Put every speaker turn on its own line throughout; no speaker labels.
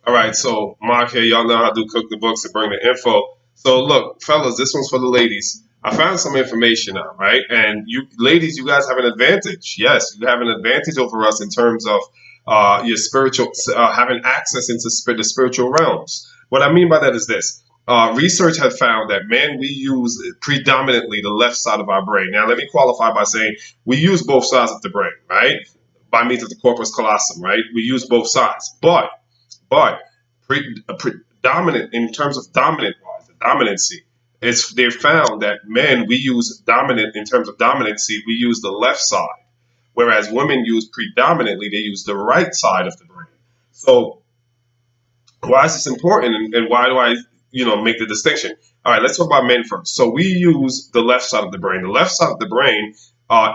All right, so Mark here, y'all know how to do cook the books and bring the info. So look, fellas, this one's for the ladies. I found some information out, right? And you ladies, you guys have an advantage. Yes, you have an advantage over us in terms of your spiritual, having access into the spiritual realms. What I mean by that is this. Research has found that men, we use predominantly the left side of our brain. Now, let me qualify by saying we use both sides of the brain, right? By means of the corpus callosum, right? We use both sides. But predominant in terms of dominant wise, the dominancy, it's they found that men we use dominant in terms of dominancy, we use the left side, whereas women use predominantly they use the right side of the brain. So why is this important, and why do I make the distinction? All right, let's talk about men first. So we use the left side of the brain. The left side of the brain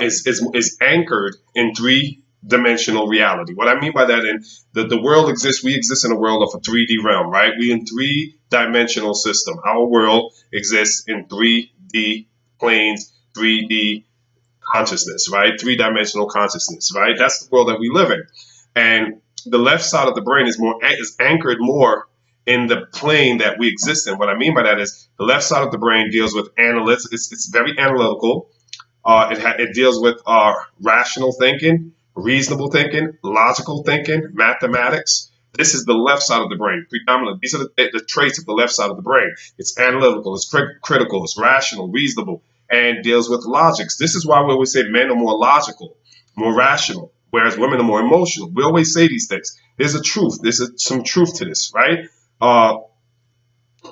is anchored in three-dimensional reality. What I mean by that, in the world exists, we exist in a world of a 3D realm, right? We in three-dimensional system. Our world exists in 3D planes, 3D consciousness, right? Three-dimensional consciousness, right? That's the world that we live in. And the left side of the brain is anchored more in the plane that we exist in. What I mean by that is the left side of the brain deals with analytics. It's very analytical. It deals with rational thinking, reasonable thinking, logical thinking, mathematics. This is the left side of the brain, predominantly. These are the traits of the left side of the brain. It's analytical, it's critical, it's rational, reasonable, and deals with logics. This is why we always say men are more logical, more rational, whereas women are more emotional. We always say these things. There's a truth. Some truth to this, right? Uh,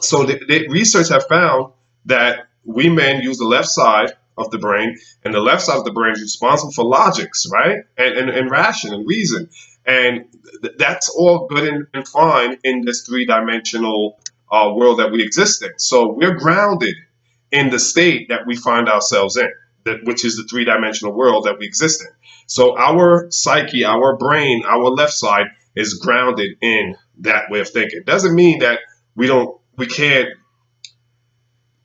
so the research have found that we men use the left side of the brain, and the left side of the brain is responsible for logics, right? And ration and reason. And that's all good and fine in this three-dimensional world that we exist in. So we're grounded in the state that we find ourselves in, which is the three-dimensional world that we exist in. So our psyche, our brain, our left side is grounded in that way of thinking. Doesn't mean that we can't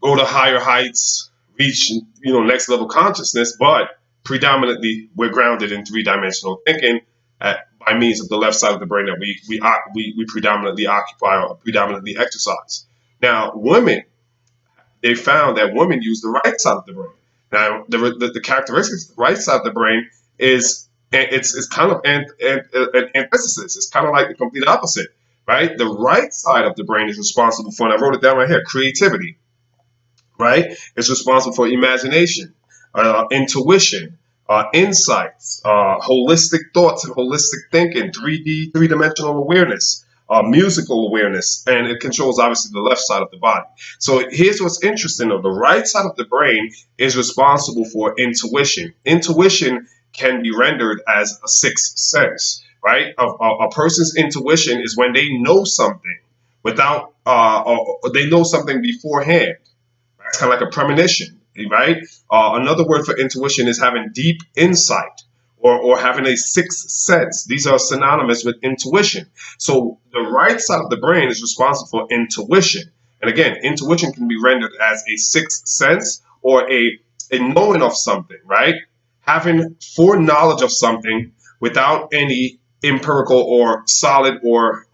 go to higher heights, reach next level consciousness, but predominantly we're grounded in three-dimensional thinking by means of the left side of the brain that we predominantly occupy or predominantly exercise. Now, women, they found that women use the right side of the brain. Now, the characteristics of the right side of the brain is it's kind of an antithesis. It's kind of like the complete opposite, right? The right side of the brain is responsible for, and I wrote it down right here, creativity, right? It's responsible for imagination, intuition, insights, holistic thoughts and holistic thinking, 3D, three-dimensional awareness, musical awareness, and it controls obviously the left side of the body. So here's what's interesting though. The right side of the brain is responsible for intuition. Intuition can be rendered as a sixth sense, right? A person's intuition is when they know something without, or they know something beforehand. It's kind of like a premonition, right? Another word for intuition is having deep insight or having a sixth sense. These are synonymous with intuition. So the right side of the brain is responsible for intuition. And again, intuition can be rendered as a sixth sense or a knowing of something, right? Having foreknowledge of something without any empirical or solid or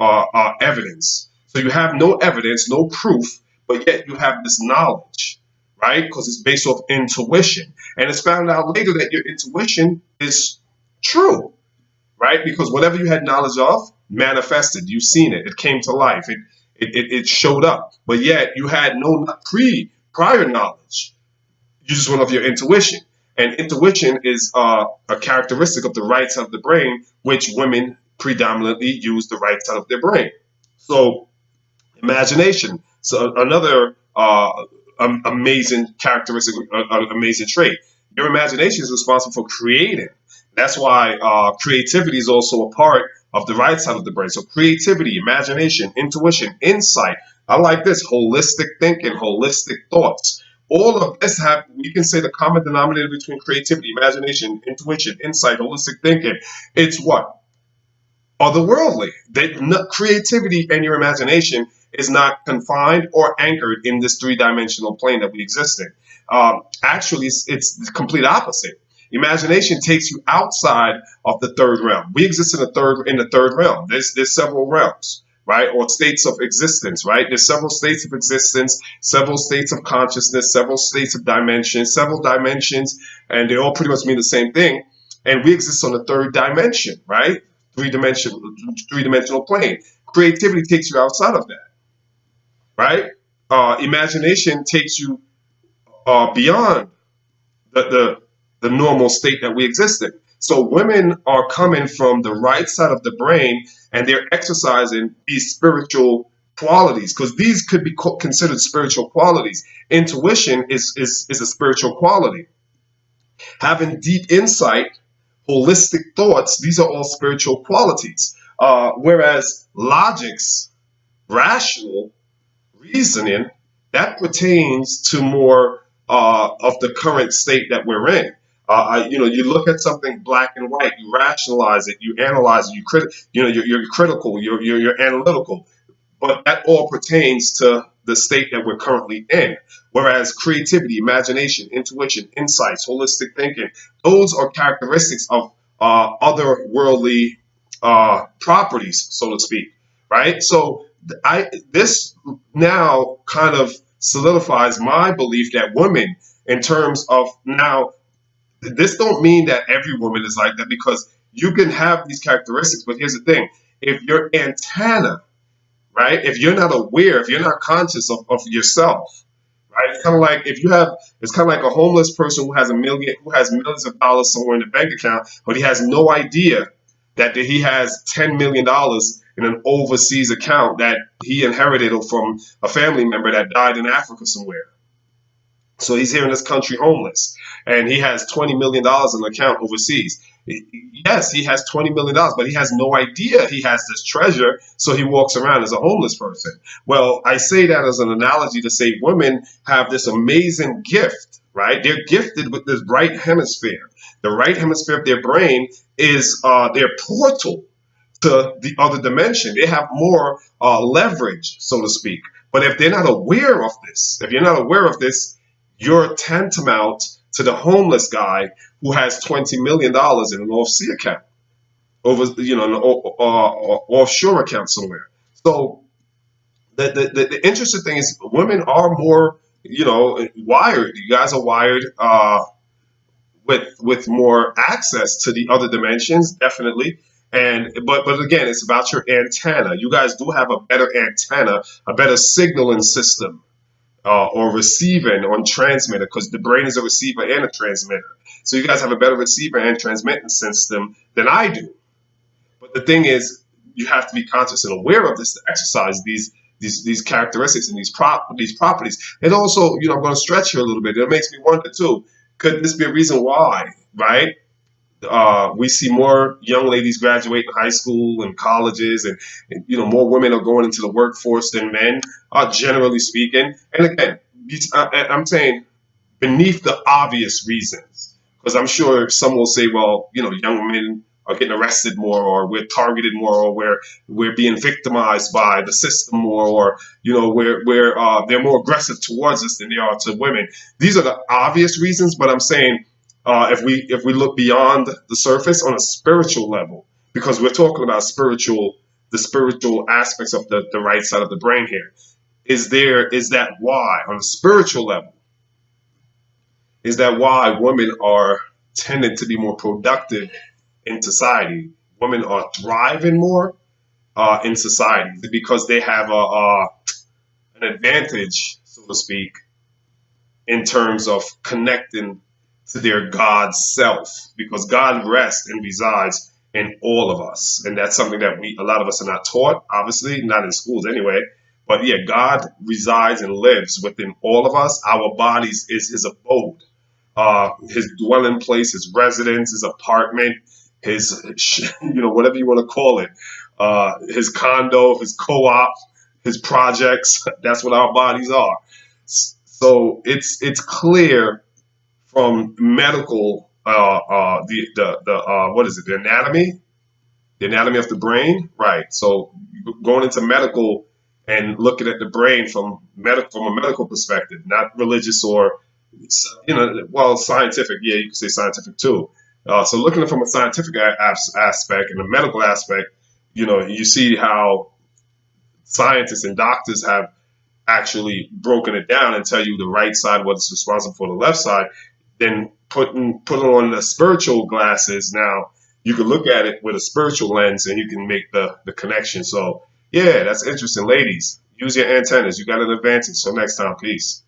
evidence. So you have no evidence, no proof, but yet you have this knowledge, right? Because it's based off intuition. And it's found out later that your intuition is true, right? Because whatever you had knowledge of manifested. You've seen it. It came to life. It showed up. But yet you had no prior knowledge. You just went off your intuition. And intuition is a characteristic of the right side of the brain, which women predominantly use the right side of their brain. So imagination. So another amazing characteristic, amazing trait. Your imagination is responsible for creating. That's why creativity is also a part of the right side of the brain. So creativity, imagination, intuition, insight. I like this holistic thinking, holistic thoughts. All of this have we can say the common denominator between creativity, imagination, intuition, insight, holistic thinking. It's what? Otherworldly. Creativity and your imagination is not confined or anchored in this three-dimensional plane that we exist in. Actually, it's the complete opposite. Imagination takes you outside of the third realm. We exist in the third realm. There's several realms. right? Or states of existence, right? There's several states of existence, several states of consciousness, several states of dimensions, several dimensions, and they all pretty much mean the same thing. And we exist on the third dimension, right? Three dimensional plane. Creativity takes you outside of that, right? Imagination takes you beyond the, the the normal state that we exist in. So women are coming from the right side of the brain and they're exercising these spiritual qualities because these could be considered spiritual qualities. Intuition is a spiritual quality. Having deep insight, holistic thoughts, these are all spiritual qualities. Whereas logics, rational reasoning, that pertains to more of the current state that we're in. You look at something black and white, you rationalize it, you analyze it, you're critical, you're analytical, but that all pertains to the state that we're currently in. Whereas creativity, imagination, intuition, insights, holistic thinking, those are characteristics of otherworldly properties, so to speak, right? So I this now kind of solidifies my belief that women, in terms of now, this don't mean that every woman is like that because you can have these characteristics, but here's the thing: if your antenna, right? If you're not aware, if you're not conscious of yourself, right? It's kind of like a homeless person who has millions of dollars somewhere in the bank account, but he has no idea that he has $10 million in an overseas account that he inherited from a family member that died in Africa somewhere. So he's here in this country homeless, and he has $20 million in an account overseas. Yes, he has $20 million, but he has no idea he has this treasure, so he walks around as a homeless person. Well, I say that as an analogy to say women have this amazing gift, right? They're gifted with this right hemisphere. The right hemisphere of their brain is their portal to the other dimension. They have more leverage, so to speak. But if they're not aware of this, if you're not aware of this, you're tantamount to the homeless guy who has $20 million in an off-sea account, an offshore account somewhere. So the interesting thing is women are more, wired. You guys are wired with more access to the other dimensions, definitely. But again, it's about your antenna. You guys do have a better antenna, a better signaling system, or receiving on transmitter, because the brain is a receiver and a transmitter. So you guys have a better receiver and transmitting system than I do. But the thing is, you have to be conscious and aware of this to exercise these characteristics and these properties. And also, I'm going to stretch here a little bit. It makes me wonder too. Could this be a reason why, right? We see more young ladies graduating high school and colleges, and more women are going into the workforce than men, generally speaking. And again, I'm saying beneath the obvious reasons, because I'm sure some will say, well, young men are getting arrested more, or we're targeted more, or we're being victimized by the system more, or they're more aggressive towards us than they are to women. These are the obvious reasons, but I'm saying if we look beyond the surface on a spiritual level, because we're talking about the spiritual aspects of the right side of the brain here, is that why on a spiritual level, is that why women are tending to be more productive in society? Women are thriving more in society because they have an advantage, so to speak, in terms of connecting to their God self, because God rests and resides in all of us, and that's something that a lot of us are not taught. Obviously, not in schools anyway. But yeah, God resides and lives within all of us. Our bodies is His abode, His dwelling place, His residence, His apartment, His whatever you want to call it, His condo, His co-op, His projects. That's what our bodies are. So it's clear from medical, the what is it, the anatomy of the brain, right? So going into medical and looking at the brain from a medical perspective, not religious or well, scientific. Yeah, you can say scientific too. So looking at it from a scientific aspect and a medical aspect, you see how scientists and doctors have actually broken it down and tell you the right side what's responsible for the left side, then putting on the spiritual glasses, now you can look at it with a spiritual lens and you can make the connection. So yeah, that's interesting. Ladies, use your antennas. You got an advantage. So next time, peace.